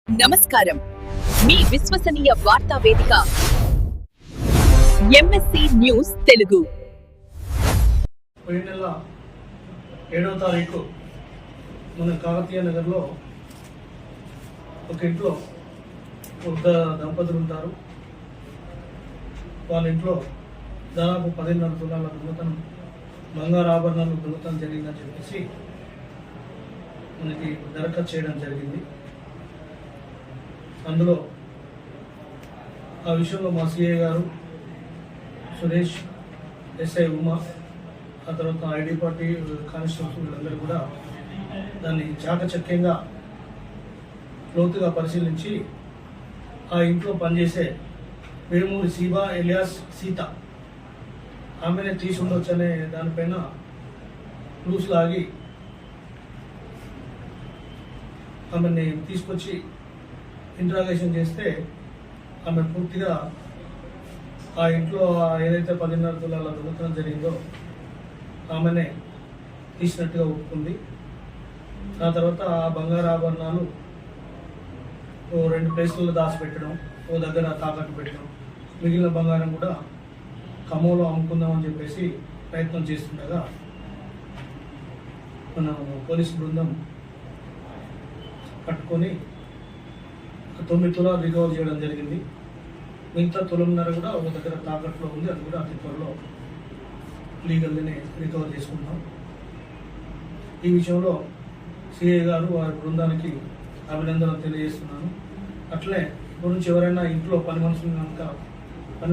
నమస్కారం, మీ విశ్వసనీయ వార్తా వేదిక ఎంఎస్సి న్యూస్ తెలుగు. పోయిన నెల 7వ తారీఖు మన కాకతీయ నగర్లో ఒక ఇంట్లో వృద్ధ దంపతులు ఉంటారు. వాళ్ళ ఇంట్లో దాదాపు 10.5 తులాల దొంగతనం, బంగారు ఆభరణాలు దొంగతనం జరిగిందని చెప్పేసి మనకి దరఖాస్తు చేయడం జరిగింది. అందులో ఆ విషయంలో మా సిఐ గారు, సురేష్, ఎస్ఐ ఉమా, ఆ తర్వాత ఐడి పార్టీ కానిస్టేబుల్స్ వీళ్ళందరూ కూడా దాన్ని చాకచక్యంగా లోతుగా పరిశీలించి ఆ ఇంట్లో పనిచేసే వేమూరి శివ ఎలియాస్ సీత ఆమెనే తీసి ఉండొచ్చు అనే దానిపైన క్లూస్ లాగి ఆమెని తీసుకొచ్చి ఇంట్రాగేషన్ చేస్తే ఆమె పూర్తిగా ఆ ఇంట్లో ఏదైతే 10.5 తులాల దొంగతనం జరిగిందో ఆమెనే తీసినట్టుగా ఒప్పుకుంది. ఆ తర్వాత ఆ బంగారు ఆభరణాలు 2 ప్లేసుల్లో దాచిపెట్టడం, ఓ దగ్గర తాకట్టు పెట్టడం, మిగిలిన బంగారం కూడా ఖమ్మంలో అమ్ముకుందామని చెప్పేసి ప్రయత్నం చేస్తుండగా మన పోలీసు బృందం పట్టుకొని 9 తులాలు రికవర్ చేయడం జరిగింది. మిగతా 1.5 తులం కూడా ఒక దగ్గర తాకట్లో ఉంది. అది కూడా అతి త్వరలో లీగల్గానే రికవర్ చేసుకుంటాం. ఈ విషయంలో సిఐ గారు వారి బృందానికి అభినందనలు తెలియజేస్తున్నాను. అట్లే ఇప్పటి నుంచి ఎవరైనా ఇంట్లో పని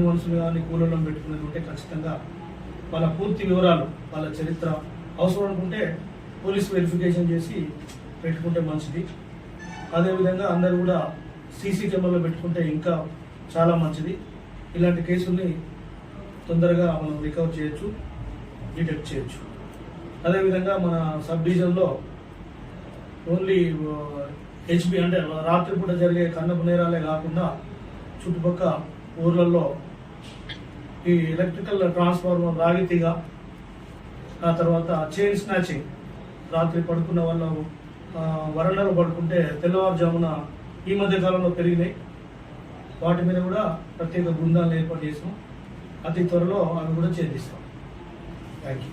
మనుషులు కానీ కూలీలను పెట్టుకునేది ఉంటే ఖచ్చితంగా వాళ్ళ పూర్తి వివరాలు, వాళ్ళ చరిత్ర అవసరం అనుకుంటే పోలీస్ వెరిఫికేషన్ చేసి పెట్టుకుంటే మంచిది. అదేవిధంగా అందరూ కూడా సీసీ కెమెరాలో పెట్టుకుంటే ఇంకా చాలా మంచిది. ఇలాంటి కేసుల్ని తొందరగా మనం రికవర్ చేయొచ్చు, డిటెక్ట్ చేయొచ్చు. అదేవిధంగా మన సబ్ డివిజన్లో ఓన్లీ హెచ్బి అంటే రాత్రిపూట జరిగే కన్నపు నేరాలే కాకుండా చుట్టుపక్కల ఊర్లలో ఈ ఎలక్ట్రికల్ ట్రాన్స్ఫార్మర్ రాగితీగా, ఆ తర్వాత చైన్ స్నాచింగ్, రాత్రి పడుకున్న వాళ్ళు వరండాలో పడుకుంటే తెల్లవారుజామున ఈ మధ్య కాలంలో పెరిగినాయి. వాటి మీద కూడా ప్రత్యేక బృందాలను ఏర్పాటు చేసాం. అతి త్వరలో అవి కూడా ఛేదిస్తాం. Thank you.